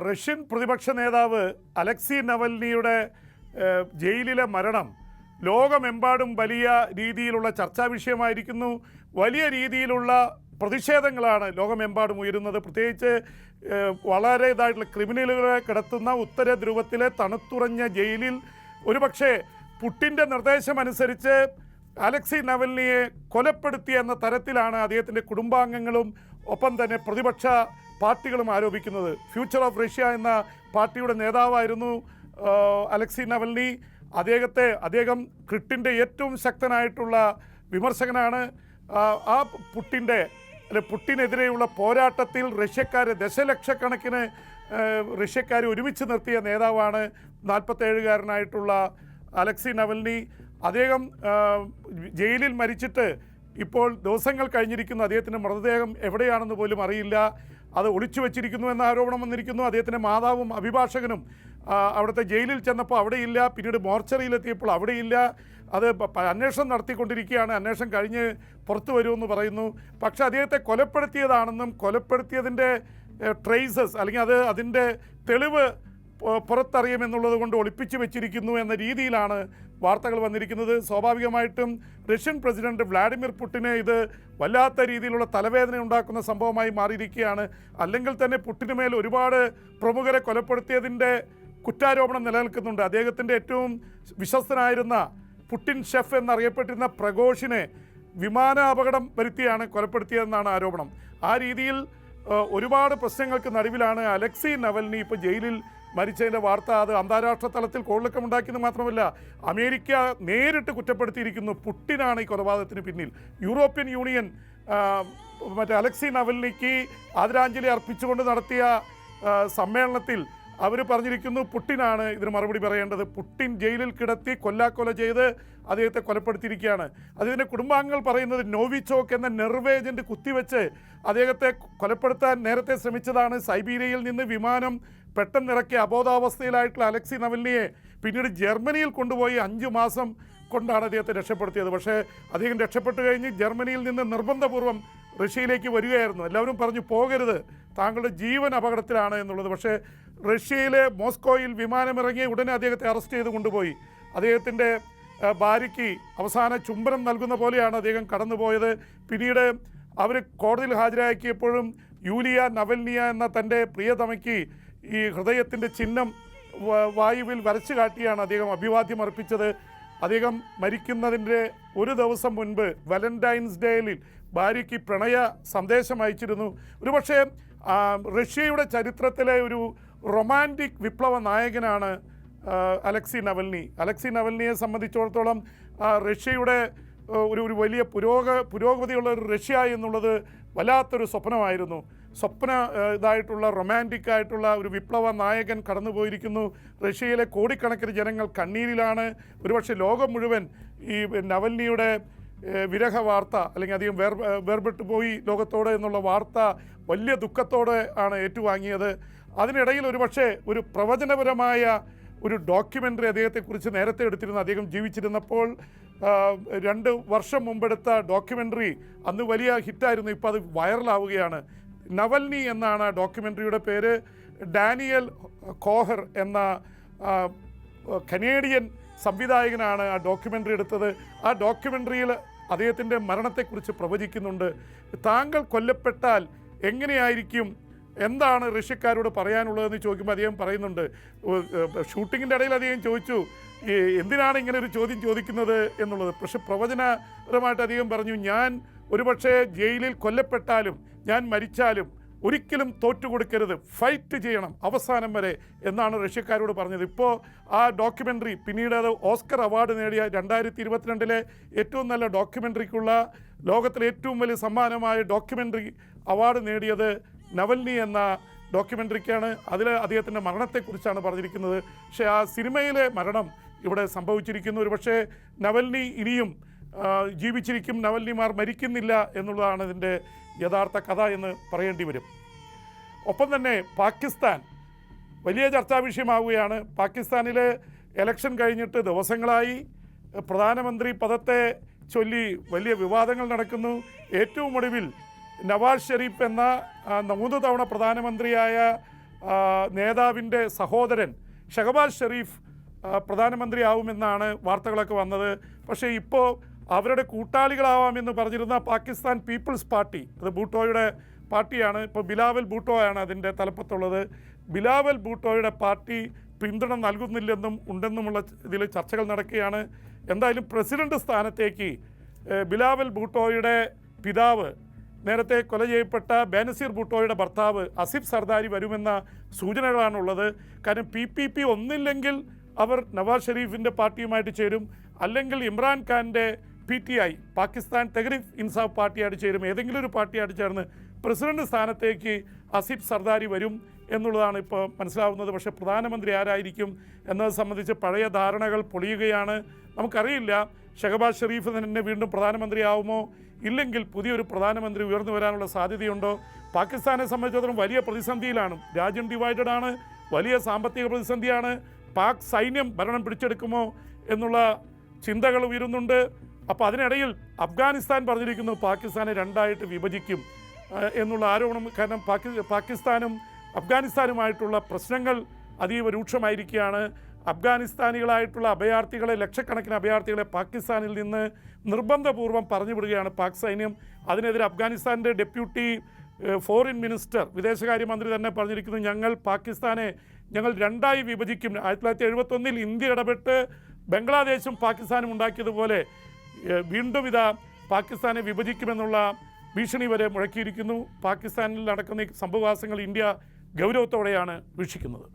Russian പ്രതിപക്ഷ നേതാവ് Alexei നവൽനിയുടെ ജയിലിലെ മരണം ലോകമെമ്പാടും വലിയ രീതിയിലുള്ള ചർച്ചാ വിഷയമായിരിക്കുന്നു. വലിയ രീതിയിലുള്ള പ്രതിഷേധങ്ങളാണ് ലോകമെമ്പാടും ഉയരുന്നത്. പ്രത്യേകിച്ച് വളരെ ഇതായിട്ടുള്ള ക്രിമിനലുകളെ കിടത്തുന്ന ഉത്തര ധ്രുവത്തിലെ തണുത്തുറഞ്ഞ ജയിലിൽ ഒരുപക്ഷെ പുട്ടിൻ്റെ നിർദ്ദേശമനുസരിച്ച് അലക്സി നവൽനിയെ കൊലപ്പെടുത്തി എന്ന തരത്തിലാണ് അദ്ദേഹത്തിൻ്റെ കുടുംബാംഗങ്ങളും ഒപ്പം തന്നെ പ്രതിപക്ഷ പാർട്ടികളും ആരോപിക്കുന്നത്. ഫ്യൂച്ചർ ഓഫ് റഷ്യ എന്ന പാർട്ടിയുടെ നേതാവായിരുന്നു അലക്സി നവൽനി. അദ്ദേഹം ക്രിട്ടിൻ്റെ ഏറ്റവും ശക്തനായിട്ടുള്ള വിമർശകനാണ്. ആ പുട്ടിനെതിരെയുള്ള പോരാട്ടത്തിൽ ദശലക്ഷക്കണക്കിന് റഷ്യക്കാരെ ഒരുമിച്ച് നിർത്തിയ നേതാവാണ് 47-കാരനായിട്ടുള്ള അലക്സി നവൽനി. അദ്ദേഹം ജയിലിൽ മരിച്ചിട്ട് ഇപ്പോൾ ദിവസങ്ങൾ കഴിഞ്ഞിരിക്കുന്നു. അദ്ദേഹത്തിൻ്റെ മൃതദേഹം എവിടെയാണെന്ന് പോലും അറിയില്ല. അത് ഒളിച്ചു വച്ചിരിക്കുന്നു എന്ന ആരോപണം വന്നിരിക്കുന്നു. അദ്ദേഹത്തിൻ്റെ മാതാവും അഭിഭാഷകനും അവിടുത്തെ ജയിലിൽ ചെന്നപ്പോൾ അവിടെയില്ല, പിന്നീട് മോർച്ചറിയിലെത്തിയപ്പോൾ അവിടെയില്ല. അത് അന്വേഷണം നടത്തിക്കൊണ്ടിരിക്കുകയാണ്. അന്വേഷണം കഴിഞ്ഞ് പുറത്തു വരുമെന്ന് പറയുന്നു. പക്ഷേ അദ്ദേഹത്തെ കൊലപ്പെടുത്തിയതാണെന്നും കൊലപ്പെടുത്തിയതിൻ്റെ ട്രേസസ് അല്ലെങ്കിൽ അതിൻ്റെ തെളിവ് പുറത്തറിയുമെന്നുള്ളത് കൊണ്ട് ഒളിപ്പിച്ചു വെച്ചിരിക്കുന്നു എന്ന രീതിയിലാണ് വാർത്തകൾ വന്നിരിക്കുന്നത്. സ്വാഭാവികമായിട്ടും റഷ്യൻ പ്രസിഡന്റ് വ്ളാഡിമിർ പുട്ടിന് ഇത് വല്ലാത്ത രീതിയിലുള്ള തലവേദന ഉണ്ടാക്കുന്ന സംഭവമായി മാറിയിരിക്കുകയാണ്. അല്ലെങ്കിൽ തന്നെ പുട്ടിന് മേൽ ഒരുപാട് പ്രമുഖരെ കൊലപ്പെടുത്തിയതിൻ്റെ കുറ്റാരോപണം നിലനിൽക്കുന്നുണ്ട്. അദ്ദേഹത്തിൻ്റെ ഏറ്റവും വിശ്വസ്തനായിരുന്ന പുട്ടിൻ ഷെഫ് എന്നറിയപ്പെട്ടിരുന്ന പ്രഗോഷിനെ വിമാനാപകടം വരുത്തിയാണ് കൊലപ്പെടുത്തിയതെന്നാണ് ആരോപണം. ആ രീതിയിൽ ഒരുപാട് പ്രശ്നങ്ങൾക്ക് നടുവിലാണ് അലക്സി നവൽനി ഇപ്പോൾ ജയിലിൽ മരിച്ചതിൻ്റെ വാർത്ത. അത് അന്താരാഷ്ട്ര തലത്തിൽ കോളിളക്കമുണ്ടാക്കിയത് മാത്രമല്ല, അമേരിക്ക നേരിട്ട് കുറ്റപ്പെടുത്തിയിരിക്കുന്നു. പുട്ടിനാണ് ഈ കൊലപാതകത്തിന് പിന്നിൽ. യൂറോപ്യൻ യൂണിയൻ അലക്സി നവൽനിക്ക് ആദരാഞ്ജലി അർപ്പിച്ചുകൊണ്ട് നടത്തിയ സമ്മേളനത്തിൽ അവർ പറഞ്ഞിരിക്കുന്നു പുട്ടിനാണ് ഇതിന് മറുപടി പറയേണ്ടത്. പുട്ടിൻ ജയിലിൽ കിടത്തി കൊല്ലാക്കൊല ചെയ്ത് അദ്ദേഹത്തെ കൊലപ്പെടുത്തിയിരിക്കുകയാണ്. അതിൻ്റെ കുടുംബാംഗങ്ങൾ പറയുന്നത് നോവിച്ചോക്ക് എന്ന നെർവേജൻ്റ് കുത്തിവെച്ച് അദ്ദേഹത്തെ കൊലപ്പെടുത്താൻ നേരത്തെ ശ്രമിച്ചതാണ്. സൈബീരിയയിൽ നിന്ന് വിമാനം പെട്ടെന്നിറക്കിയ അബോധാവസ്ഥയിലായിട്ടുള്ള അലക്സി നവൽനിയെ പിന്നീട് ജർമ്മനിയിൽ കൊണ്ടുപോയി 5 മാസം കൊണ്ടാണ് അദ്ദേഹത്തെ രക്ഷപ്പെടുത്തിയത്. പക്ഷേ അദ്ദേഹം രക്ഷപ്പെട്ടു കഴിഞ്ഞ് ജർമ്മനിയിൽ നിന്ന് നിർബന്ധപൂർവ്വം റഷ്യയിലേക്ക് വരികയായിരുന്നു. എല്ലാവരും പറഞ്ഞു പോകരുത്, താങ്കളുടെ ജീവൻ അപകടത്തിലാണ് എന്നുള്ളത്. പക്ഷേ റഷ്യയിലെ മോസ്കോയിൽ വിമാനമിറങ്ങി ഉടനെ അദ്ദേഹത്തെ അറസ്റ്റ് ചെയ്ത് കൊണ്ടുപോയി. അദ്ദേഹത്തിൻ്റെ ഭാര്യയ്ക്ക് അവസാന ചുംബനം നൽകുന്ന പോലെയാണ് അദ്ദേഹം കടന്നുപോയത്. പിന്നീട് അവർ കോടതിയിൽ ഹാജരാക്കിയപ്പോഴും യൂലിയ നവൽനിയ എന്ന തൻ്റെ പ്രിയതമയ്ക്ക് ഈ ഹൃദയത്തിൻ്റെ ചിഹ്നം വായുവിൽ വരച്ചു കാട്ടിയാണ് അദ്ദേഹം അഭിവാദ്യം അർപ്പിച്ചത്. അദ്ദേഹം മരിക്കുന്നതിൻ്റെ ഒരു ദിവസം മുൻപ് വാലന്റൈൻസ് ഡേയിൽ ഭാര്യയ്ക്ക് പ്രണയ സന്ദേശം അയച്ചിരുന്നു. ഒരുപക്ഷെ റഷ്യയുടെ ചരിത്രത്തിലെ ഒരു റൊമാൻറ്റിക് വിപ്ലവ നായകനാണ് അലക്സി നവൽനി. അലക്സി നവൽനിയെ സംബന്ധിച്ചിടത്തോളം റഷ്യയുടെ ഒരു വലിയ പുരോഗതിയുള്ള ഒരു റഷ്യ എന്നുള്ളത് വല്ലാത്തൊരു സ്വപ്നമായിരുന്നു. ഇതായിട്ടുള്ള റൊമാൻറ്റിക് ആയിട്ടുള്ള ഒരു വിപ്ലവ നായകൻ കടന്നുപോയിരിക്കുന്നു. റഷ്യയിലെ കോടിക്കണക്കിന് ജനങ്ങൾ കണ്ണീരിലാണ്. ഒരുപക്ഷെ ലോകം മുഴുവൻ ഈ നവൽനിയുടെ വിരഹ വാർത്ത അല്ലെങ്കിൽ അധികം വേർപെട്ടു പോയി ലോകത്തോടെ എന്നുള്ള വാർത്ത വലിയ ദുഃഖത്തോടെ ആണ് ഏറ്റുവാങ്ങിയത്. അതിനിടയിൽ ഒരു പ്രവചനപരമായ ഒരു ഡോക്യുമെൻ്ററി അദ്ദേഹത്തെക്കുറിച്ച് നേരത്തെ എടുത്തിരുന്നു. അദ്ദേഹം ജീവിച്ചിരുന്നപ്പോൾ 2 വർഷം മുമ്പെടുത്ത ഡോക്യുമെൻ്ററി അന്ന് വലിയ ഹിറ്റായിരുന്നു. ഇപ്പോൾ അത് വൈറലാവുകയാണ്. നവൽനി എന്നാണ് ഡോക്യുമെൻ്ററിയുടെ പേര്. ഡാനിയൽ കോഹർ എന്ന കനേഡിയൻ സംവിധായകനാണ് ആ ഡോക്യുമെൻ്ററി എടുത്തത്. ആ ഡോക്യുമെൻ്ററിയിൽ അദ്ദേഹത്തിൻ്റെ മരണത്തെക്കുറിച്ച് പ്രവചിക്കുന്നുണ്ട്. താങ്കൾ കൊല്ലപ്പെട്ടാൽ എങ്ങനെയായിരിക്കും, എന്താണ് റഷ്യക്കാരോട് പറയാനുള്ളതെന്ന് ചോദിക്കുമ്പോൾ അദ്ദേഹം പറയുന്നുണ്ട്. ഷൂട്ടിങ്ങിൻ്റെ ഇടയിൽ അദ്ദേഹം ചോദിച്ചു എന്തിനാണ് ഇങ്ങനെ ഒരു ചോദ്യം ചോദിക്കുന്നത് എന്നുള്ളത്. പക്ഷെ പ്രവചനപരമായിട്ട് അദ്ദേഹം പറഞ്ഞു, ഞാൻ ഒരുപക്ഷെ ജയിലിൽ കൊല്ലപ്പെട്ടാലും ഞാൻ മരിച്ചാലും ഒരിക്കലും തോറ്റുകൊടുക്കരുത്, ഫൈറ്റ് ചെയ്യണം അവസാനം വരെ എന്നാണ് റഷ്യക്കാരോട് പറഞ്ഞത്. ഇപ്പോൾ ആ ഡോക്യുമെൻ്ററി പിന്നീട് അത് ഓസ്കർ അവാർഡ് നേടിയ 2022 ഏറ്റവും നല്ല ഡോക്യുമെൻ്ററിക്കുള്ള ലോകത്തിലെ ഏറ്റവും വലിയ സമ്മാനമായ ഡോക്യുമെൻ്ററി അവാർഡ് നേടിയത് നവൽനി എന്ന ഡോക്യുമെൻ്ററിക്കാണ്. അതിൽ അദ്ദേഹത്തിൻ്റെ മരണത്തെക്കുറിച്ചാണ് പറഞ്ഞിരിക്കുന്നത്. പക്ഷേ ആ സിനിമയിലെ മരണം ഇവിടെ സംഭവിച്ചിരിക്കുന്നു. ഒരുപക്ഷെ നവൽനി ഇനിയും ജീവിച്ചിരിക്കും, നവൽനിമാർ മരിക്കുന്നില്ല എന്നുള്ളതാണ് ഇതിൻ്റെ യഥാർത്ഥ കഥ എന്ന് പറയേണ്ടി വരും. ഒപ്പം തന്നെ പാകിസ്ഥാൻ വലിയ ചർച്ചാ വിഷയമാവുകയാണ്. പാകിസ്ഥാനിൽ ഇലക്ഷൻ കഴിഞ്ഞിട്ട് ദിവസങ്ങളായി. പ്രധാനമന്ത്രി പദത്തെ ചൊല്ലി വലിയ വിവാദങ്ങൾ നടക്കുന്നു. ഏറ്റവും ഒടുവിൽ നവാസ് ഷെരീഫ് എന്ന 3 തവണ പ്രധാനമന്ത്രിയായ നേതാവിൻ്റെ സഹോദരൻ ഷഹബാസ് ഷെരീഫ് പ്രധാനമന്ത്രിയാവുമെന്നാണ് വാർത്തകളൊക്കെ വന്നത്. പക്ഷേ ഇപ്പോൾ അവരുടെ കൂട്ടാളികളാവാമെന്ന് പറഞ്ഞിരുന്ന പാകിസ്ഥാൻ പീപ്പിൾസ് പാർട്ടി, അത് ഭൂട്ടോയുടെ പാർട്ടിയാണ്, ഇപ്പോൾ ബിലാവൽ ഭൂട്ടോയാണ് അതിൻ്റെ തലപ്പത്തുള്ളത്. ബിലാവൽ ഭൂട്ടോയുടെ പാർട്ടി പിന്തുണ നൽകുന്നില്ലെന്നും ഉണ്ടെന്നുമുള്ള ഇതിൽ ചർച്ചകൾ നടക്കുകയാണ്. എന്തായാലും പ്രസിഡന്റ് സ്ഥാനത്തേക്ക് ബിലാവൽ ഭൂട്ടോയുടെ പിതാവ്, നേരത്തെ കൊല ചെയ്യപ്പെട്ട ബേനസീർ ഭൂട്ടോയുടെ ഭർത്താവ് അസിഫ് സർദാരി വരുമെന്ന സൂചനകളാണുള്ളത്. കാരണം PPP ഒന്നില്ലെങ്കിൽ അവർ നവാസ് ഷെരീഫിൻ്റെ പാർട്ടിയുമായിട്ട് ചേരും, അല്ലെങ്കിൽ ഇമ്രാൻഖാൻ്റെ PTI പാകിസ്ഥാൻ തെഹ്രീക്ക് ഇൻസാഫ് പാർട്ടിയായിട്ട് ചേരും. ഏതെങ്കിലും ഒരു പാർട്ടിയായിട്ട് ചേർന്ന് പ്രസിഡന്റ് സ്ഥാനത്തേക്ക് അസിഫ് സർദാരി വരും എന്നുള്ളതാണ് ഇപ്പോൾ മനസ്സിലാവുന്നത്. പക്ഷേ പ്രധാനമന്ത്രി ആരായിരിക്കും എന്നത് സംബന്ധിച്ച് പഴയ ധാരണകൾ പൊളിയുകയാണ്. നമുക്കറിയില്ല ഷഹബാസ് ഷെരീഫ് തന്നെ വീണ്ടും പ്രധാനമന്ത്രിയാവുമോ, ഇല്ലെങ്കിൽ പുതിയൊരു പ്രധാനമന്ത്രി ഉയർന്നു വരാനുള്ള സാധ്യതയുണ്ടോ. പാകിസ്ഥാനെ സംബന്ധിച്ചിടത്തോളം വലിയ പ്രതിസന്ധിയിലാണ്. രാജ്യം ഡിവൈഡഡ് ആണ്, വലിയ സാമ്പത്തിക പ്രതിസന്ധിയാണ്. പാക് സൈന്യം ഭരണം പിടിച്ചെടുക്കുമോ എന്നുള്ള ചിന്തകൾ ഉയരുന്നുണ്ട്. അപ്പോൾ അതിനിടയിൽ അഫ്ഗാനിസ്ഥാൻ പറഞ്ഞിരിക്കുന്നു പാകിസ്ഥാനെ രണ്ടായിട്ട് വിഭജിക്കും എന്നുള്ള ആരോപണം. കാരണം പാകിസ്ഥാനും അഫ്ഗാനിസ്ഥാനുമായിട്ടുള്ള പ്രശ്നങ്ങൾ അതീവ രൂക്ഷമായിരിക്കുകയാണ്. അഫ്ഗാനിസ്ഥാനികളായിട്ടുള്ള അഭയാർത്ഥികളെ, ലക്ഷക്കണക്കിന് അഭയാർത്ഥികളെ പാകിസ്ഥാനിൽ നിന്ന് നിർബന്ധപൂർവ്വം പറഞ്ഞുവിടുകയാണ് പാക് സൈന്യം. അതിനെതിരെ അഫ്ഗാനിസ്ഥാൻ്റെ ഡെപ്യൂട്ടി ഫോറിൻ മിനിസ്റ്റർ, വിദേശകാര്യമന്ത്രി തന്നെ പറഞ്ഞിരിക്കുന്നു, ഞങ്ങൾ പാകിസ്ഥാനെ രണ്ടായി വിഭജിക്കും. 1971 ഇന്ത്യ ഇടപെട്ട് ബംഗ്ലാദേശും പാകിസ്ഥാനും ഉണ്ടാക്കിയതുപോലെ വീണ്ടും ഇതാ പാകിസ്ഥാനെ വിഭജിക്കുമെന്നുള്ള ഭീഷണി വരെ മുഴക്കിയിരിക്കുന്നു. പാകിസ്ഥാനിൽ നടക്കുന്ന ഈ സംഭവവാസങ്ങൾ ഇന്ത്യ ഗൗരവത്തോടെയാണ് വീക്ഷിക്കുന്നത്.